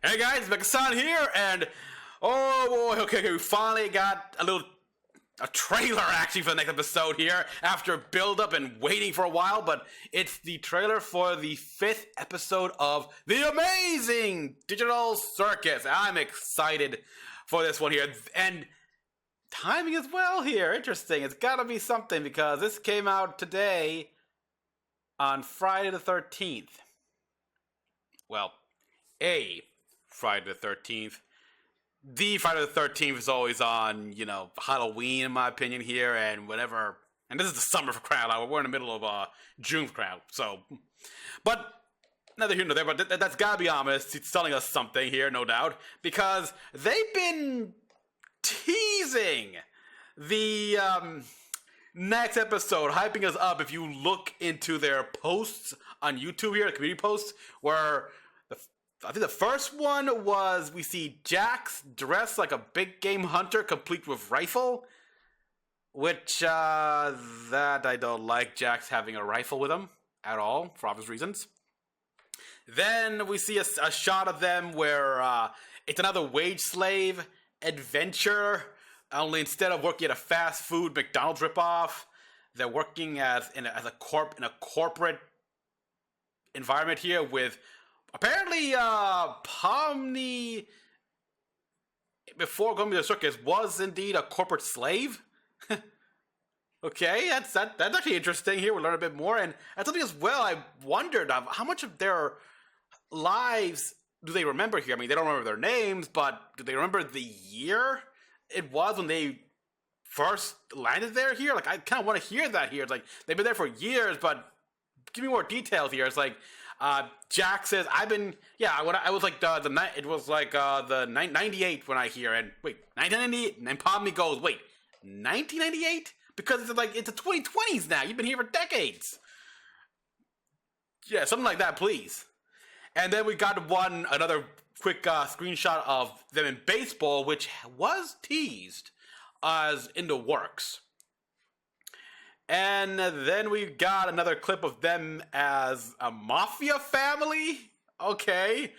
Hey guys, Mecha-san here, and oh boy, okay, we finally got a trailer actually for the next episode here after build up and waiting for a while, but it's the trailer for the 5th episode of the amazing digital circus. I'm excited for this one here, and timing as well here. Interesting. It's gotta be something because this came out today on Friday the 13th. Well, a Friday the 13th. The Friday the 13th is always on, Halloween, in my opinion, here, and whatever. And this is the summer for crowd. We're in the middle of June for crowd, so. But, neither here nor there, but that's gotta be honest. It's telling us something here, no doubt, because they've been teasing the next episode, hyping us up. If you look into their posts on YouTube here, the community posts, where I think the first one was we see Jax dressed like a big game hunter, complete with rifle. Which, that I don't like Jax having a rifle with him at all, for obvious reasons. Then we see a shot of them where it's another wage slave adventure. Only instead of working at a fast food McDonald's ripoff, they're working in a corporate environment here with. Apparently, Pomni, before going to the circus, was indeed a corporate slave. Okay, that's actually interesting. Here we learn a bit more, and that's something as well. I wondered how much of their lives do they remember here. I mean, they don't remember their names, but do they remember the year it was when they first landed there? Here, like I kind of want to hear that here. It's like they've been there for years, but give me more details here. It's like. Jack says, I was like, it was like, the 98 when I hear, and wait, 1998, and Pomni goes, wait, 1998? Because it's the 2020s now, you've been here for decades. Yeah, something like that, please. And then we got another quick, screenshot of them in baseball, which was teased as in the works. And then we got another clip of them as a mafia family. Okay.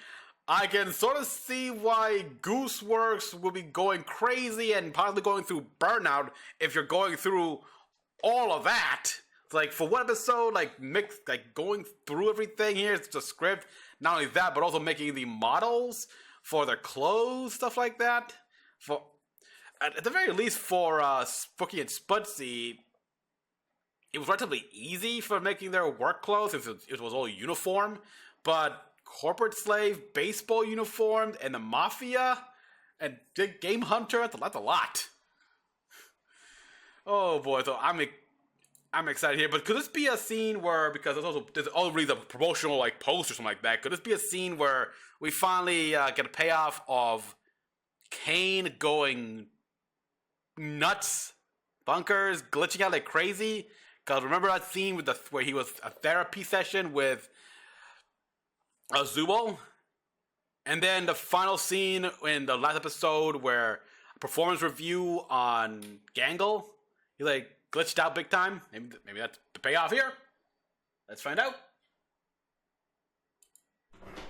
I can sort of see why Gooseworks will be going crazy and probably going through burnout if you're going through all of that. It's like, for one episode, going through everything here, it's the script. Not only that, but also making the models for their clothes, stuff like that. At the very least, for Spooky and Spudsy, it was relatively easy for making their work clothes since it was all uniform, but corporate slave, baseball uniformed, and the mafia, and big game hunter, that's a lot. Oh boy, so I'm excited here, but could this be a scene where, because there's already the promotional post or something like that, could this be a scene where we finally get a payoff of Caine going nuts, bunkers, glitching out like crazy? Because remember that scene where he was a therapy session with Zubo? And then the final scene in the last episode where a performance review on Gangle, he glitched out big time. Maybe that's the payoff here. Let's find out.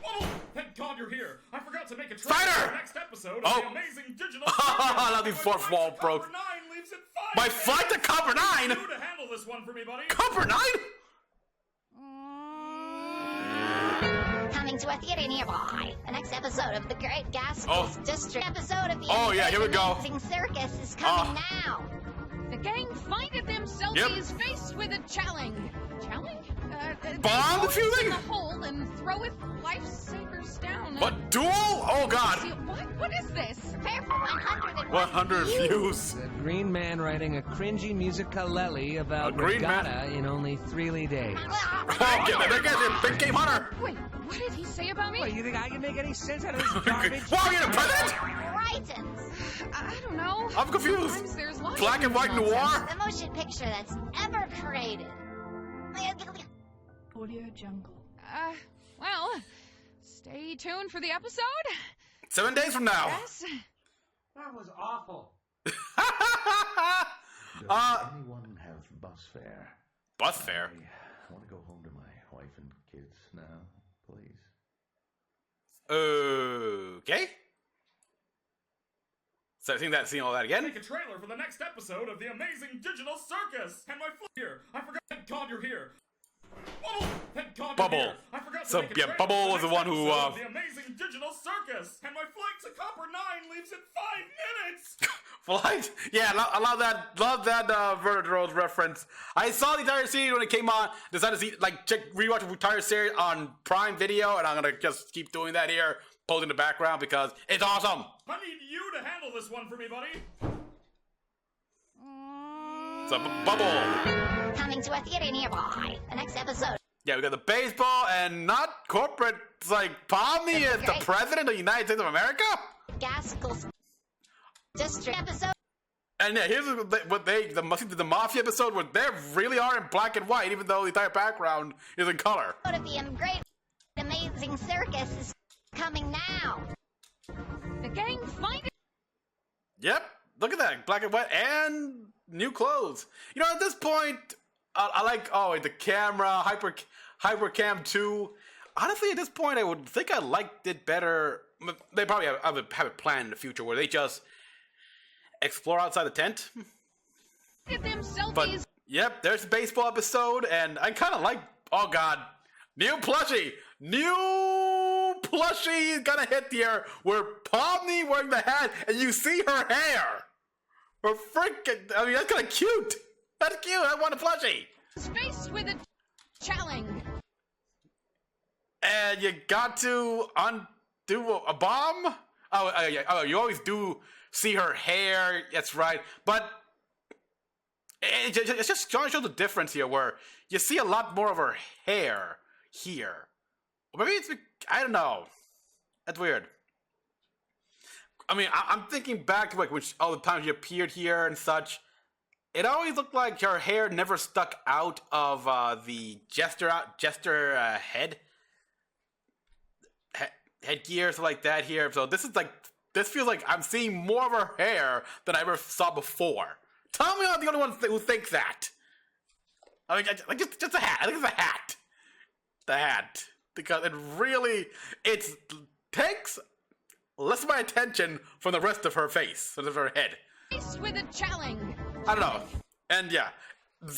Oh, thank God you're here. I forgot to make a trailer for the next episode of the amazing digital Not the fourth wall broke. My flight to Cover 9? You to handle this one for me, buddy. Cover 9? Coming to a theater nearby. The next episode of the Great Gaskell's District episode of the here we go. Amazing Circus is coming now. The gang finded themselves faced with a challenge. Challenge? Bomb the few in the hole and throweth lifesavers down. What? Duel? Oh God! What is this? Prepare for 100 views. A green man writing a cringy musicalele about regatta in only 3 days. Oh, get that guy's a big game hunter. Wait, what did he say about me? What, you think I can make any sense out of this garbage? Whoa, you're the president? I don't know. I'm confused. Sometimes there's lots Black and white noir? The motion picture that's ever created. Audio Jungle. Well, stay tuned for the episode. 7 days from now. Yes. That was awful. Does anyone have bus fare? Bus fare? I want to go home to my wife and kids now, please. Oh. Okay. So I think that's seeing all that again. Make a trailer for the next episode of the amazing digital circus. And my foot here. I forgot. Thank God you're here. Bubble! Thank God Bubble. you're here. I forgot to So, make a yeah, trailer Bubble for was the next one who, episode of the amazing digital circus. And my flight to Copper 9 leaves in 5 minutes. Flight? Yeah, I love that Vertigo Road reference. I saw the entire series when it came on. Decided to see, rewatch the entire series on Prime Video, and I'm gonna just keep doing that here, posting in the background because it's awesome. I need you to handle this one for me, buddy. It's a bubble. Coming to a theater nearby. The next episode. Yeah, we got the baseball and not corporate. It's like Pomni is the president of the United States of America. Gaskell's District episode. And yeah, here's what the Mafia episode where they really are in black and white, even though the entire background is in color. Of the great, amazing circus is coming now. The gang find it. Yep, look at that, black and white and new clothes. You know, at this point, I like the camera, Hypercam 2. Honestly, at this point, I would think I liked it better. They probably have it planned in the future where they just explore outside the tent. Get them selfies. But yep, there's the baseball episode, and I kind of like. Oh God, new plushie is gonna hit here. Where Pomni wearing the hat, and you see her hair. Or freaking, I mean, that's kind of cute. That's cute. I want a plushie. Faced with a challenge. And you got to undo a bomb? Oh, you always do see her hair. That's right. But it just trying to show the difference here where you see a lot more of her hair here. Or maybe it's, I don't know. That's weird. I mean, I'm thinking back to all the times she appeared here and such. It always looked like her hair never stuck out of the jester headgear, something like that here. So this feels like I'm seeing more of her hair than I ever saw before. Tell me I'm not the only one who thinks that. I mean, just a hat. I think it's a hat. The hat. Because it takes less of my attention from the rest of her face, from her head. Faced with a challenge. I don't know. And yeah,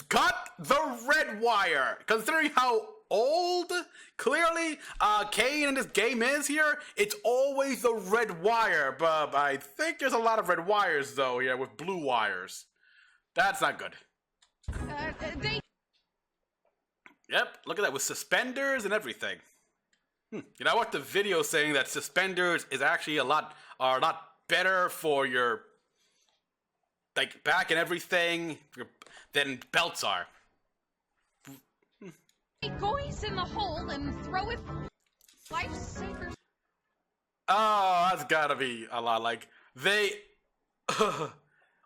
cut the red wire. Considering how old, clearly, Caine in this game is here, it's always the red wire. But I think there's a lot of red wires, though, here, with blue wires. That's not good. Yep, look at that, with suspenders and everything. You know, I watched the video saying that suspenders is actually a lot better for your back and everything than belts are. Goys in the hole and throw it. Lifesavers. Oh, that's gotta be a lot.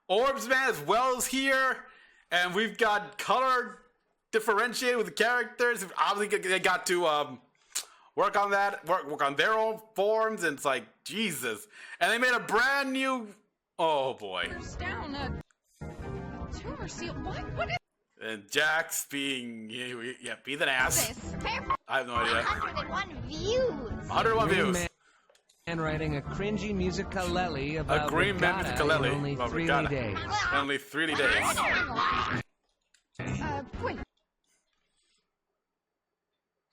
Orbs Man as well as here, and we've got color differentiated with the characters. Obviously, they got to work on that, work on their own forms, and it's like, Jesus. And they made a brand new, oh boy. Down a tumor seal. What is And Jax being, being an ass. I have no idea. 101 views. 101 views. And writing a cringy musicalele about a green man Regatta in only 3 days. Only 3 days. wait.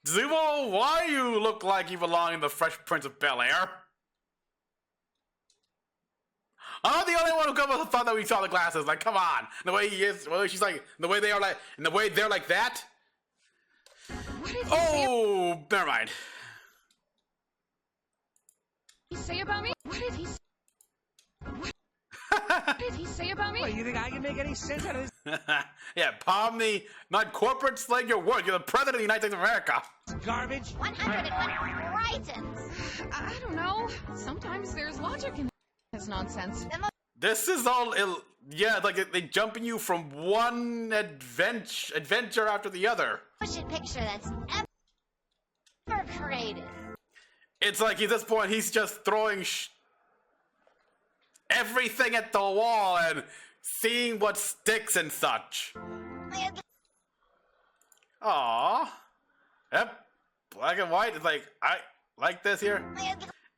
Zubo, why you look like you belong in the Fresh Prince of Bel-Air? I'm not the only one who thought that we saw the glasses. Like, come on. The way he is, the way she's like, the way they are like, and the way they're like that. Oh, never mind. What did he say about me? What did he say? What did he say about me? What, you think I can make any sense out of this? Yeah, Pomni, not corporate slang your work. You're the president of the United States of America. Garbage? 101 Britons. I don't know. Sometimes there's logic in this nonsense. This is all, like they jumping you from one adventure after the other. Motion picture that's ever created. It's like at this point he's just throwing everything at the wall and seeing what sticks and such. Aww. Yep. Black and white. It's like, I like this here.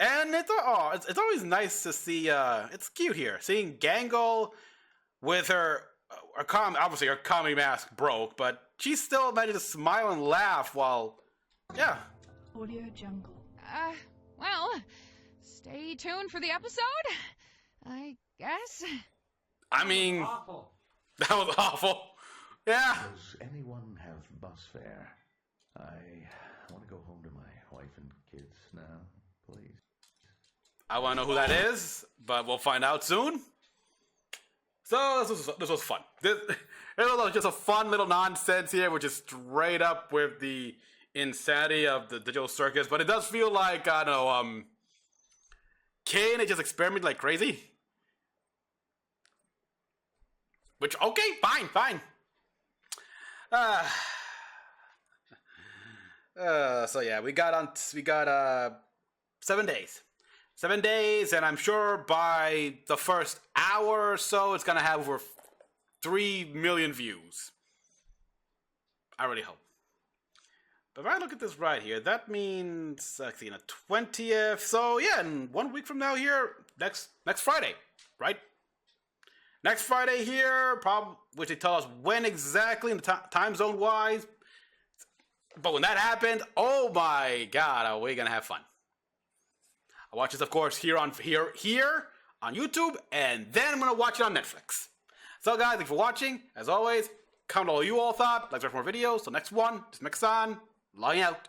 And it's always nice to see. It's cute here seeing Gangle with her obviously her comedy mask broke, but she still managed to smile and laugh while, yeah. Audio Jungle. Well, stay tuned for the episode, I guess. I mean, Awful. that was awful. Yeah. Does anyone have bus fare? I want to go home to my wife and kids now, please. I want to know who that is, but we'll find out soon. So this was fun. This was just a fun little nonsense here, which is straight up with the insanity of the digital circus. But it does feel like, I don't know, Caine just experimented like crazy. Which, okay, fine. So yeah, we got 7 days. 7 days, and I'm sure by the first hour or so, it's gonna have over 3 million views. I really hope. But if I look at this right here, that means, let's see, the 20th. So yeah, in 1 week from now here, next Friday, right? Next Friday here, which they tell us when exactly in the time zone wise. But when that happens, oh my God, are we gonna have fun? I watch this, of course, here on YouTube, and then I'm gonna watch it on Netflix. So, guys, thanks for watching. As always, comment all you all thought. Like for more videos. So, next one, this is Mecha-san, logging out.